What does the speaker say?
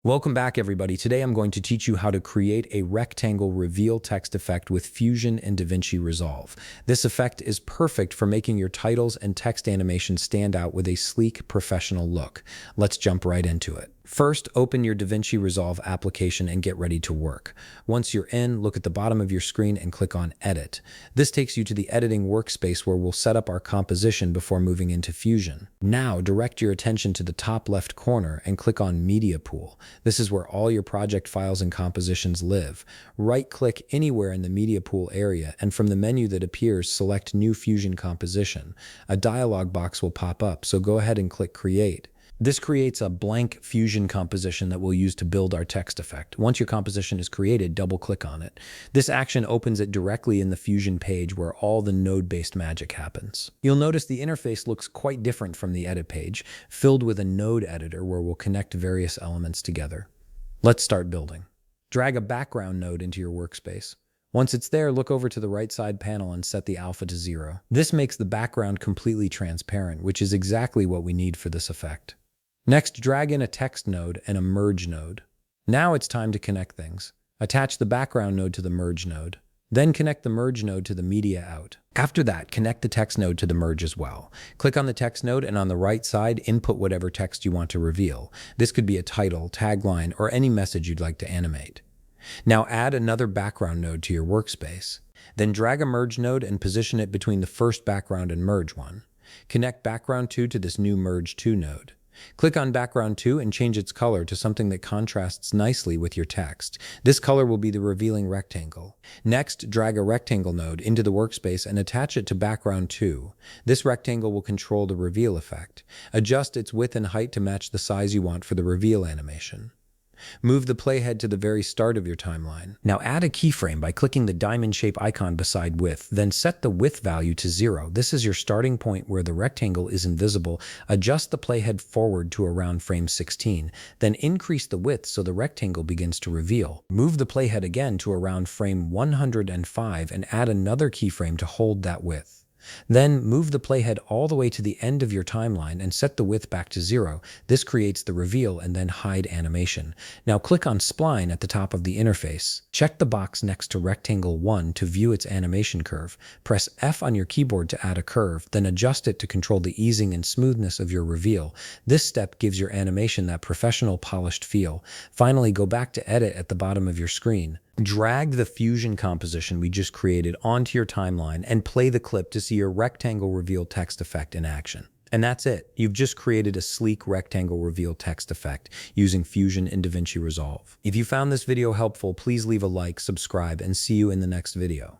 Welcome back, everybody. Today I'm going to teach you how to create a rectangle reveal text effect with Fusion and DaVinci Resolve. This effect is perfect for making your titles and text animations stand out with a sleek, professional look. Let's jump right into it. First, open your DaVinci Resolve application and get ready to work. Once you're in, look at the bottom of your screen and click on Edit. This takes you to the editing workspace where we'll set up our composition before moving into Fusion. Now, direct your attention to the top left corner and click on Media Pool. This is where all your project files and compositions live. Right-click anywhere in the Media Pool area, and from the menu that appears, select New Fusion Composition. A dialog box will pop up, so go ahead and click Create. This creates a blank Fusion composition that we'll use to build our text effect. Once your composition is created, double-click on it. This action opens it directly in the Fusion page where all the node-based magic happens. You'll notice the interface looks quite different from the edit page, filled with a node editor where we'll connect various elements together. Let's start building. Drag a background node into your workspace. Once it's there, look over to the right side panel and set the alpha to 0. This makes the background completely transparent, which is exactly what we need for this effect. Next, drag in a text node and a merge node. Now it's time to connect things. Attach the background node to the merge node. Then connect the merge node to the media out. After that, connect the text node to the merge as well. Click on the text node and on the right side, input whatever text you want to reveal. This could be a title, tagline, or any message you'd like to animate. Now add another background node to your workspace. Then drag a merge node and position it between the first background and merge one. Connect background 2 to this new merge 2 node. Click on background 2 and change its color to something that contrasts nicely with your text. This color will be the revealing rectangle. Next, drag a rectangle node into the workspace and attach it to background 2. This rectangle will control the reveal effect. Adjust its width and height to match the size you want for the reveal animation. Move the playhead to the very start of your timeline. Now add a keyframe by clicking the diamond shape icon beside width, then set the width value to 0. This is your starting point where the rectangle is invisible. Adjust the playhead forward to around frame 16, then increase the width so the rectangle begins to reveal. Move the playhead again to around frame 105 and add another keyframe to hold that width. Then move the playhead all the way to the end of your timeline and set the width back to 0. This creates the reveal and then hide animation. Now click on Spline at the top of the interface. Check the box next to Rectangle 1 to view its animation curve. Press F on your keyboard to add a curve, then adjust it to control the easing and smoothness of your reveal. This step gives your animation that professional, polished feel. Finally, go back to Edit at the bottom of your screen. Drag the Fusion composition we just created onto your timeline and play the clip to see your rectangle reveal text effect in action. And that's it. You've just created a sleek rectangle reveal text effect using Fusion and DaVinci Resolve. If you found this video helpful, please leave a like, subscribe, and see you in the next video.